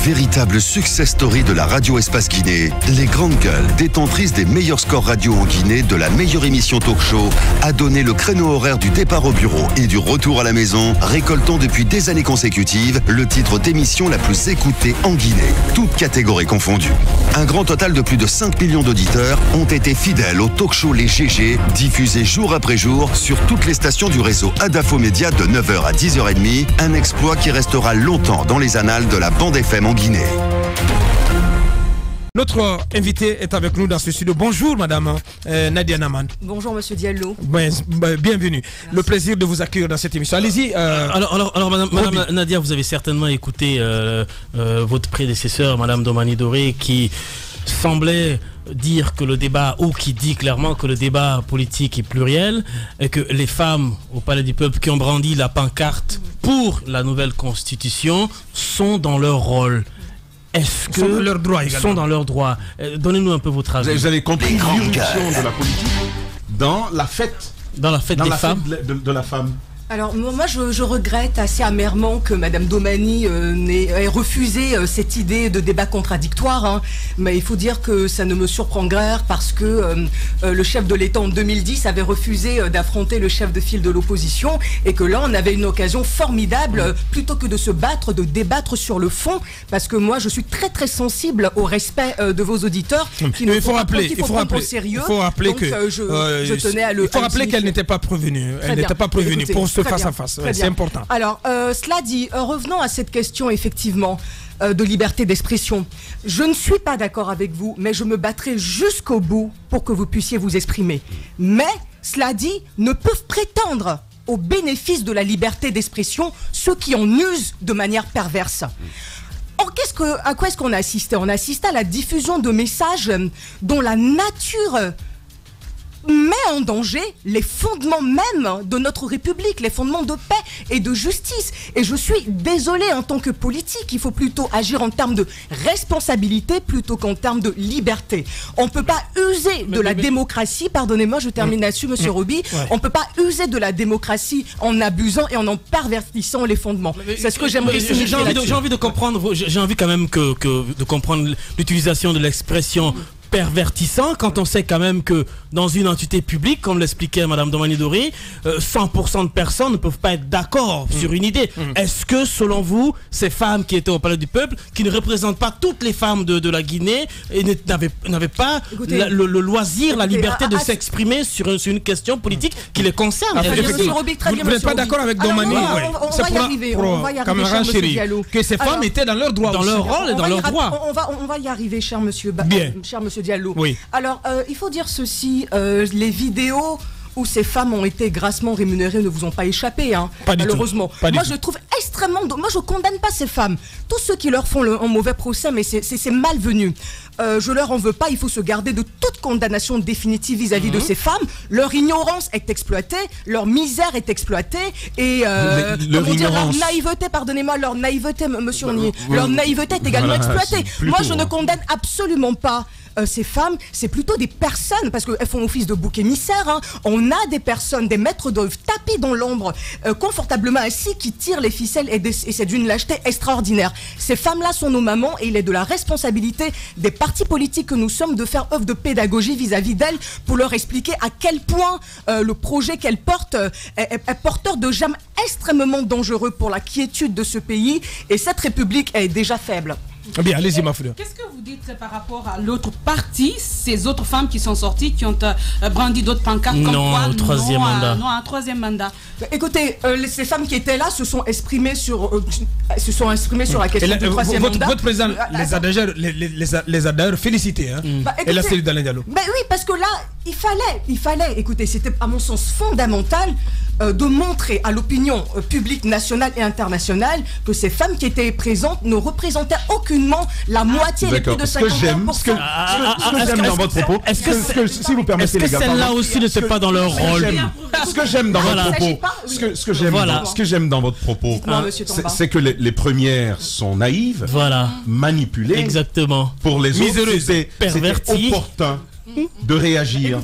Véritable success story de la radio Espace Guinée, les grandes gueules, détentrices des meilleurs scores radio en Guinée, de la meilleure émission talk show, a donné le créneau horaire du départ au bureau et du retour à la maison, récoltant depuis des années consécutives le titre d'émission la plus écoutée en Guinée, toutes catégories confondues. Un grand total de plus de 5 millions d'auditeurs ont été fidèles au talk show Les GG, diffusé jour après jour sur toutes les stations du réseau Adafo Média de 9h à 10h30, un exploit qui restera longtemps dans les annales de la bande FM en Guinée. Notre invité est avec nous dans ce studio. Bonjour Madame Nadia Naman. Bonjour Monsieur Diallo. Bienvenue. Merci. Le plaisir de vous accueillir dans cette émission. Allez-y. Alors Madame Nadia, vous avez certainement écouté votre prédécesseur, Madame Domani Doré, qui semblait dire que le débat, ou qui dit clairement que le débat politique est pluriel, et que les femmes au Palais du Peuple qui ont brandi la pancarte pour la nouvelle constitution sont dans leur rôle. Est-ce que sont dans leurs droits? Donnez-nous un peu votre avis. Vous avez compris l'irruption de la politique dans la fête. Dans la fête des femmes. De la femme. Alors moi je regrette assez amèrement que Madame Domani ait refusé cette idée de débat contradictoire, hein. Mais il faut dire que ça ne me surprend guère parce que le chef de l'État en 2010 avait refusé d'affronter le chef de file de l'opposition et que là on avait une occasion formidable plutôt que de se battre, de débattre sur le fond, parce que moi je suis très très sensible au respect de vos auditeurs qui ne faut rappeler au sérieux. Il faut rappeler donc, que je tenais à le. Il faut rappeler qu'elle n'était pas prévenue. Elle n'était pas prévenue pour ce face à face. C'est important. Alors, cela dit, revenons à cette question effectivement de liberté d'expression. Je ne suis pas d'accord avec vous, mais je me battrai jusqu'au bout pour que vous puissiez vous exprimer. Mais, cela dit, ne peuvent prétendre au bénéfice de la liberté d'expression ceux qui en usent de manière perverse. Or, à quoi est-ce qu'on a assisté? On a assisté à la diffusion de messages dont la nature met en danger les fondements même de notre République, les fondements de paix et de justice. Et je suis désolée, en tant que politique, il faut plutôt agir en termes de responsabilité plutôt qu'en termes de liberté. On ne peut pas user de la démocratie, pardonnez-moi, je termine là-dessus, Monsieur Roby, on ne peut pas user de la démocratie en abusant et en pervertissant les fondements. C'est ce que j'aimerais signifier. J'ai envie de comprendre, j'ai envie quand même de comprendre l'utilisation de l'expression pervertissant, quand on sait quand même que dans une entité publique, comme l'expliquait Madame Domani Doré, 100% de personnes ne peuvent pas être d'accord sur une idée. Est-ce que, selon vous, ces femmes qui étaient au Palais du Peuple, qui ne représentent pas toutes les femmes de la Guinée, et n'avaient pas le loisir, la liberté de s'exprimer sur une question politique qui les concerne? Vous n'êtes pas d'accord avec Domani? On va y arriver, camarade chéri, que ces femmes étaient dans leur droit, dans leur rôle et dans leurs droits. On va y arriver, cher Monsieur Diallo. Oui. Alors, il faut dire ceci, les vidéos où ces femmes ont été grassement rémunérées ne vous ont pas échappé, hein, malheureusement. Moi, je trouve extrêmement... Moi, je condamne pas ces femmes. Tous ceux qui leur font un mauvais procès, mais c'est malvenu. Je leur en veux pas, il faut se garder de toute condamnation définitive vis-à-vis de ces femmes. Leur ignorance est exploitée, leur misère est exploitée, et leur naïveté, pardonnez-moi, leur naïveté, Monsieur Onnier, leur naïveté est également exploitée. Moi, je ne condamne absolument pas ces femmes, c'est plutôt des personnes, parce qu'elles font office de bouc émissaire, hein. On a des personnes, des maîtres d'œuvre tapis dans l'ombre, confortablement assis, qui tirent les ficelles, et c'est d'une lâcheté extraordinaire. Ces femmes-là sont nos mamans, et il est de la responsabilité des partis politiques que nous sommes de faire œuvre de pédagogie vis-à-vis d'elles, pour leur expliquer à quel point le projet qu'elles portent est porteur de germes extrêmement dangereux pour la quiétude de ce pays, et cette République est déjà faible. Bien, allez-y, ma frère. Qu'est-ce que vous dites par rapport à l'autre partie, ces autres femmes qui sont sorties, qui ont brandi d'autres pancartes comme quoi un troisième mandat. Non, un troisième mandat. Écoutez, ces femmes qui étaient là se sont exprimées sur la question du troisième mandat. Votre président les a d'ailleurs félicités. Hein. Et là, c'est dans les dialogues. Oui, parce que là, il fallait, écoutez, c'était à mon sens fondamental de montrer à l'opinion publique nationale et internationale que ces femmes qui étaient présentes ne représentaient aucunement la moitié, les plus de 50%. Ce que j'aime dans votre propos, si vous permettez, les gars, celle-là aussi ne sont pas dans leur rôle. Ce que j'aime dans votre propos, ce que j'aime dans votre propos, c'est que les premières sont naïves, manipulées, exactement, pour les autres, c'était opportun de réagir.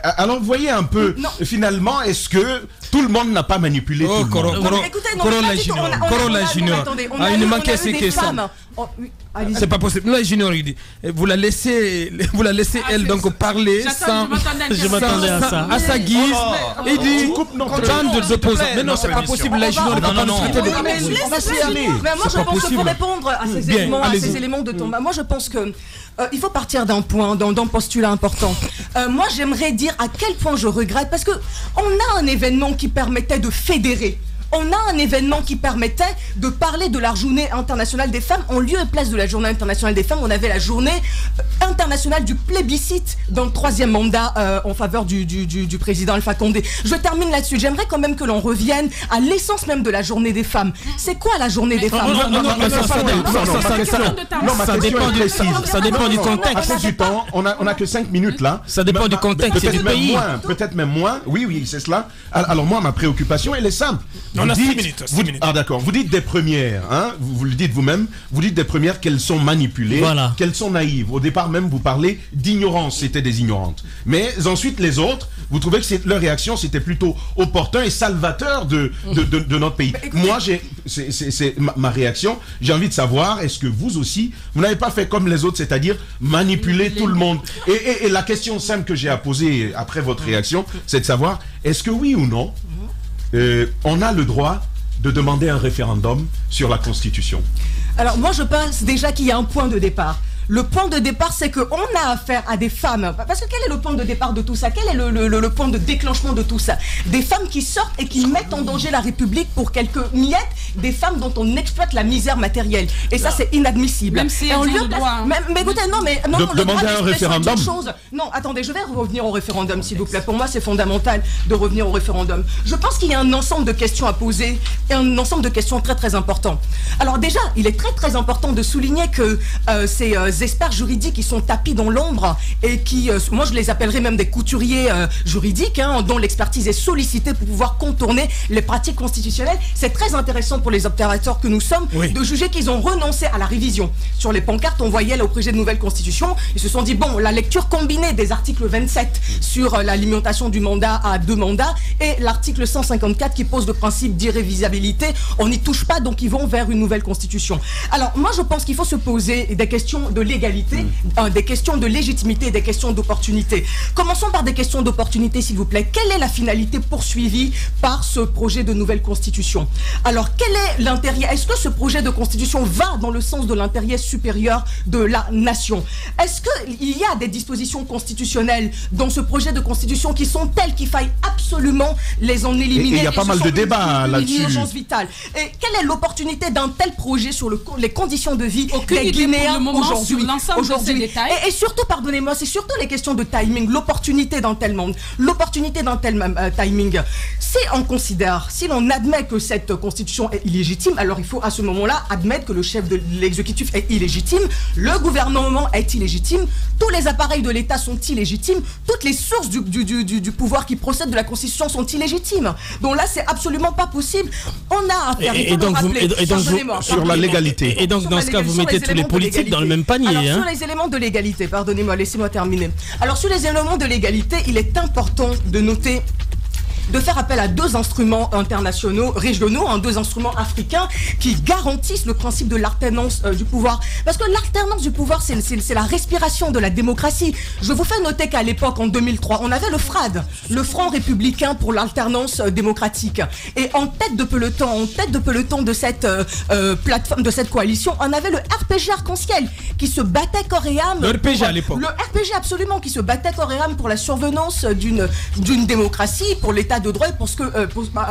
Alors, voyez un peu, finalement, est-ce que Tout le monde n'a pas manipulé tout le monde. Corolla Junior. Il ne manquait que ça. C'est pas possible. Là, Junior, il dit, vous la laissez elle donc parler sans. Je m'attendais à ça. À sa guise. Il dit, tant de opposants. Mais non, c'est pas possible. Là, Junior, il ne peut pas nous traiter de. Mais moi, je pense que pour répondre à ces éléments de Thomas, moi, je pense que. Il faut partir d'un point, d'un postulat important. Moi, j'aimerais dire à quel point je regrette, parce que on a un événement qui permettait de fédérer. On a un événement qui permettait de parler de la journée internationale des femmes. En lieu et place de la journée internationale des femmes, on avait la journée internationale du plébiscite dans le 3e mandat en faveur du président Alpha Condé. Je termine là-dessus. J'aimerais quand même que l'on revienne à l'essence même de la journée des femmes. C'est quoi la journée des femmes? Ça dépend du contexte. À cause du temps, on a que 5 minutes là. Ça dépend du contexte du pays. Peut-être même moins. Oui, c'est cela. Alors moi, ma préoccupation, elle est simple. On a 6 minutes. Ah d'accord, vous dites des premières, hein, vous le dites vous-même, vous dites des premières qu'elles sont manipulées, qu'elles sont naïves. Au départ même, vous parlez d'ignorance, c'était des ignorantes. Mais ensuite, les autres, vous trouvez que leur réaction, c'était plutôt opportun et salvateur de notre pays. Moi, c'est ma réaction, j'ai envie de savoir, est-ce que vous aussi, vous n'avez pas fait comme les autres, c'est-à-dire manipuler tout le monde? Et la question simple que j'ai à poser après votre réaction, c'est de savoir, est-ce que oui ou non, on a le droit de demander un référendum sur la Constitution? Alors moi je pense déjà qu'il y a un point de départ. Le point de départ, c'est qu'on a affaire à des femmes. Parce que quel est le point de départ de tout ça? Quel est le point de déclenchement de tout ça? Des femmes qui sortent et qui mettent en danger la République pour quelques miettes, des femmes dont on exploite la misère matérielle. Et ça, c'est inadmissible. Même si elles ont le droit. Mais écoutez, non, demander un référendum. Non, attendez, je vais revenir au référendum, s'il vous plaît. Pour moi, c'est fondamental de revenir au référendum. Je pense qu'il y a un ensemble de questions à poser et un ensemble de questions très, très importants. Alors déjà, il est très, très important de souligner que ces experts juridiques qui sont tapis dans l'ombre et qui, moi je les appellerais même des couturiers juridiques, dont l'expertise est sollicitée pour pouvoir contourner les pratiques constitutionnelles. C'est très intéressant pour les observateurs que nous sommes de juger qu'ils ont renoncé à la révision. Sur les pancartes, on voyait là au projet de nouvelle constitution, ils se sont dit, bon, la lecture combinée des articles 27 sur la limitation du mandat à 2 mandats et l'article 154 qui pose le principe d'irrévisabilité, on n'y touche pas, donc ils vont vers une nouvelle constitution. Alors moi je pense qu'il faut se poser des questions de l'égalité, des questions de légitimité et des questions d'opportunité. Commençons par des questions d'opportunité, s'il vous plaît. Quelle est la finalité poursuivie par ce projet de nouvelle constitution? Alors, quel est l'intérêt? Est-ce que ce projet de constitution va dans le sens de l'intérêt supérieur de la nation? Est-ce qu'il y a des dispositions constitutionnelles dans ce projet de constitution qui sont telles qu'il faille absolument les en éliminer? Il y a pas mal de débats là-dessus. Une urgence vitale. Et quelle est l'opportunité d'un tel projet sur les conditions de vie des Guinéens aujourd'hui? Et surtout, pardonnez-moi, c'est surtout les questions de timing, l'opportunité d'un tel monde, l'opportunité d'un tel timing. Si on considère, si l'on admet que cette constitution est illégitime, alors il faut à ce moment-là admettre que le chef de l'exécutif est illégitime, le gouvernement est illégitime, tous les appareils de l'État sont illégitimes, toutes les sources du pouvoir qui procèdent de la constitution sont illégitimes. Donc là, c'est absolument pas possible. On a affaire, sur la légalité. Et donc, dans ce cas, vous mettez tous les politiques dans le même panier. Alors, sur les éléments de l'égalité, pardonnez-moi, laissez-moi terminer. Alors, sur les éléments de l'égalité, il est important de noter, de faire appel à 2 instruments internationaux, régionaux, 2 instruments africains qui garantissent le principe de l'alternance du pouvoir. Parce que l'alternance du pouvoir, c'est la respiration de la démocratie. Je vous fais noter qu'à l'époque, en 2003, on avait le FRAD, le Front républicain pour l'alternance démocratique. Et en tête de peloton de cette plateforme, de cette coalition, on avait le RPG Arc-en-Ciel qui se battait corps et âme. Le RPG à l'époque. Le RPG, absolument, qui se battait corps et âme pour la survenance d'une démocratie, pour l'état de droit et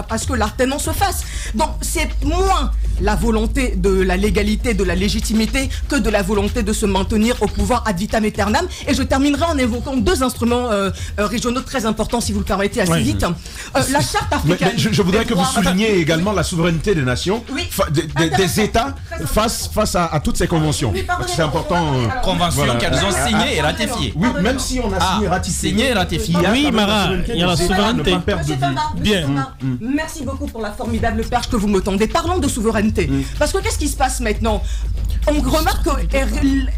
parce que l'alternance se fasse. Donc c'est moins la volonté de la légalité, de la légitimité que de la volonté de se maintenir au pouvoir ad vitam aeternam. Et je terminerai en évoquant 2 instruments régionaux très importants, si vous le permettez, assez vite. La charte africaine. Mais je voudrais que vous souligniez également la souveraineté des nations, des États face à toutes ces conventions. Parce que c'est important. Conventions qu'elles ont signées et ratifiées. Oui, même si on a signé et ratifié. Signé et ratifié. Oui, Mara, il y a la souveraineté. Bien. Merci beaucoup pour la formidable perche que vous me tendez. Parlons de souveraineté. Parce que qu'est-ce qui se passe maintenant? on remarque que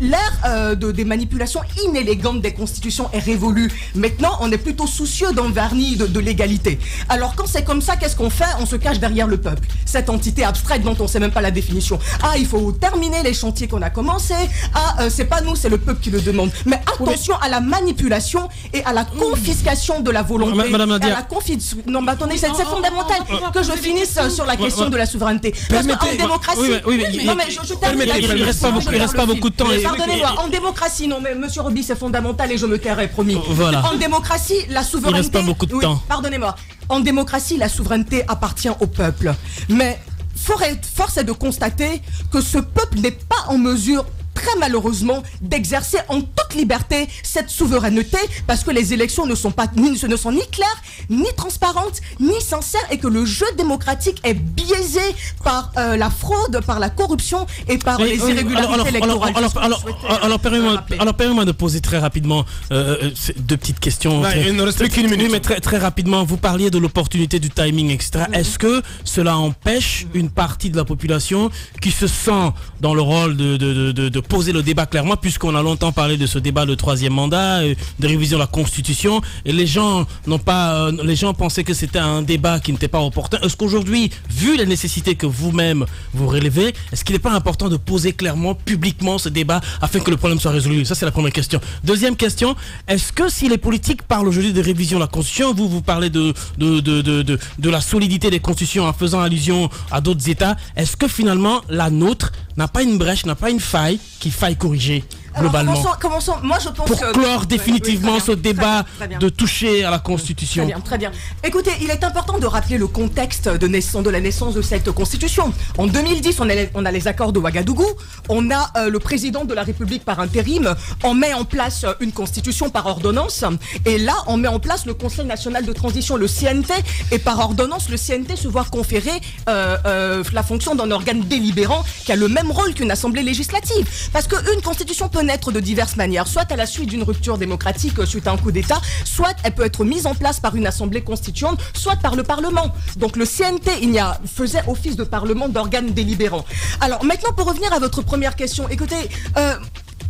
l'ère des manipulations inélégantes des constitutions est révolue. Maintenant, on est plutôt soucieux d'un vernis de l'égalité. Alors quand c'est comme ça, qu'est-ce qu'on fait? On se cache derrière le peuple. Cette entité abstraite dont on ne sait même pas la définition. Ah, il faut terminer les chantiers qu'on a commencés. Ah, c'est pas nous, c'est le peuple qui le demande. Mais attention à la manipulation et à la confiscation de la volonté. Madame Nadia. Non, mais attendez, c'est fondamental que je finisse sur la question de la souveraineté. Parce qu'en démocratie... Non, mais je termine. Il reste pas beaucoup de temps. Pardonnez-moi, en démocratie, non, mais monsieur Roby, c'est fondamental et je me tairai, promis. Voilà. En démocratie, la souveraineté... Il reste pas beaucoup de temps. Pardonnez-moi. En démocratie, la souveraineté appartient au peuple. Mais force est de constater que ce peuple n'est pas en mesure, très malheureusement, d'exercer en toute liberté cette souveraineté parce que les élections ne sont ni claires, ni transparentes, ni sincères et que le jeu démocratique est biaisé par la fraude, par la corruption et par les irrégularités électorales. Alors permettez-moi de poser très rapidement deux petites questions. Il ne reste plus qu'une minute. Mais très rapidement, vous parliez de l'opportunité du timing, etc. Est-ce que cela empêche une partie de la population qui se sent dans le rôle de poser le débat clairement, puisqu'on a longtemps parlé de ce débat de troisième mandat, de révision de la Constitution, et les gens pensaient que c'était un débat qui n'était pas opportun. Est-ce qu'aujourd'hui, vu les nécessités que vous-même vous relevez, est-ce qu'il n'est pas important de poser clairement, publiquement ce débat afin que le problème soit résolu? Ça, c'est la première question. Deuxième question, est-ce que si les politiques parlent aujourd'hui de révision de la Constitution, vous parlez de la solidité des constitutions en faisant allusion à d'autres États, est-ce que finalement la nôtre n'a pas une brèche, n'a pas une faille qu'il faille corriger globalement? Alors, commençons. Moi, je pense pour clore définitivement ce débat de toucher à la Constitution. Très bien. Écoutez, il est important de rappeler le contexte de la naissance de cette Constitution. En 2010, on a les accords de Ouagadougou. On a le président de la République par intérim. On met en place une Constitution par ordonnance. Et là, on met en place le Conseil national de transition, le CNT. Et par ordonnance, le CNT se voit conférer la fonction d'un organe délibérant qui a le même rôle qu'une assemblée législative. Parce qu'une Constitution peut naître de diverses manières, soit à la suite d'une rupture démocratique suite à un coup d'État, soit elle peut être mise en place par une assemblée constituante, soit par le Parlement. Donc le CNT faisait office de Parlement, d'organe délibérant. Alors maintenant, pour revenir à votre première question, écoutez,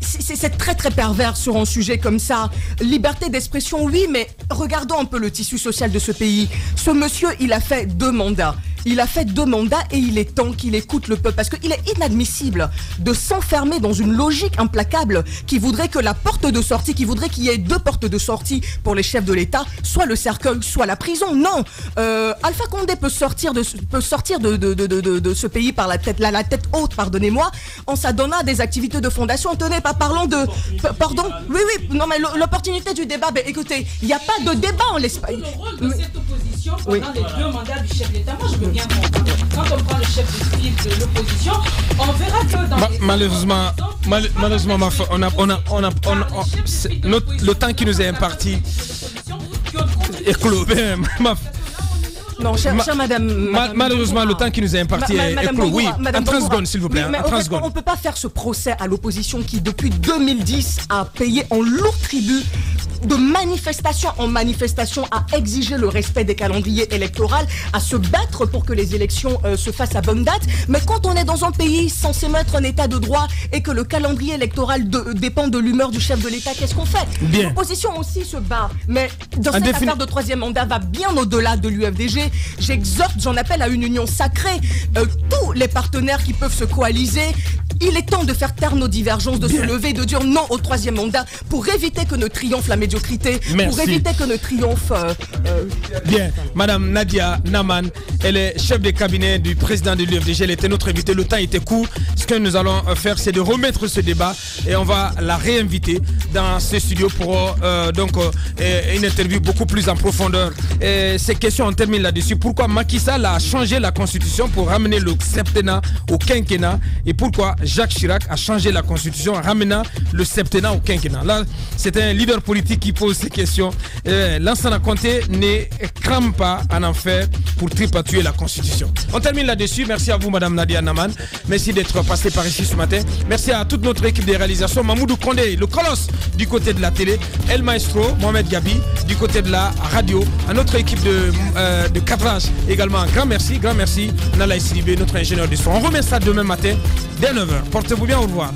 c'est très très pervers sur un sujet comme ça. Liberté d'expression, oui, mais regardons un peu le tissu social de ce pays. Ce monsieur, il a fait 2 mandats. Il a fait 2 mandats et il est temps qu'il écoute le peuple. Parce qu'il est inadmissible de s'enfermer dans une logique implacable qui voudrait que la porte de sortie, qui voudrait qu'il y ait 2 portes de sortie pour les chefs de l'État, soit le cercueil, soit la prison. Non, Alpha Condé peut sortir de ce pays par la tête haute, pardonnez-moi, en s'adonnant à des activités de fondation. Tenez, parlons de... Pardon. Oui, non, mais l'opportunité du débat, écoutez, il n'y a pas de débat en l'Espagne. Le rôle de cette opposition pendant les 2 mandats du chef d'État, moi je veux bien comprendre. Quand on prend le chef de l'opposition, on verra que dans malheureusement, le temps qui nous est imparti est clos. Non, chère madame. Malheureusement, le temps qui nous est imparti est clos. Oui, en 30 secondes, s'il vous plaît. Mais on ne peut pas faire ce procès à l'opposition qui, depuis 2010, a payé en lourd tribut de manifestation en manifestation à exiger le respect des calendriers électoraux, à se battre pour que les élections se fassent à bonne date. Mais quand on est dans un pays censé mettre un état de droit et que le calendrier électoral dépend de l'humeur du chef de l'État, qu'est-ce qu'on fait? L'opposition aussi se bat. Mais dans cette affaire de 3e mandat va bien au-delà de l'UFDG. J'en appelle à une union sacrée. Tous les partenaires qui peuvent se coaliser. Il est temps de faire taire nos divergences, de se lever, de dire non au 3e mandat pour éviter que ne triomphe la médiocrité, pour éviter que ne triomphe... Bien, Madame Nadia Naman, elle est chef de cabinet du président de l'UFDG, elle était notre invitée, le temps était court. Ce que nous allons faire, c'est de remettre ce débat et on va la réinviter dans ce studio pour une interview beaucoup plus en profondeur. Et ces questions, on termine là-dessus. Pourquoi Macky Sall a changé la constitution pour ramener le septennat au quinquennat et pourquoi Jacques Chirac a changé la constitution en ramenant le septennat au quinquennat? Là, c'est un leader politique qui pose ces questions. Lansana Conté ne crame pas en enfer pour tripatuer la constitution. On termine là-dessus. Merci à vous, Madame Nadia Naman. Merci d'être passés par ici ce matin. Merci à toute notre équipe de réalisation. Mamoudou Kondé, le colosse du côté de la télé. El Maestro, Mohamed Gabi du côté de la radio. À notre équipe de cadrage également. Grand merci. Nala Sidibé, notre ingénieur du son. On remet ça demain matin dès 9h. Portez-vous bien, au revoir.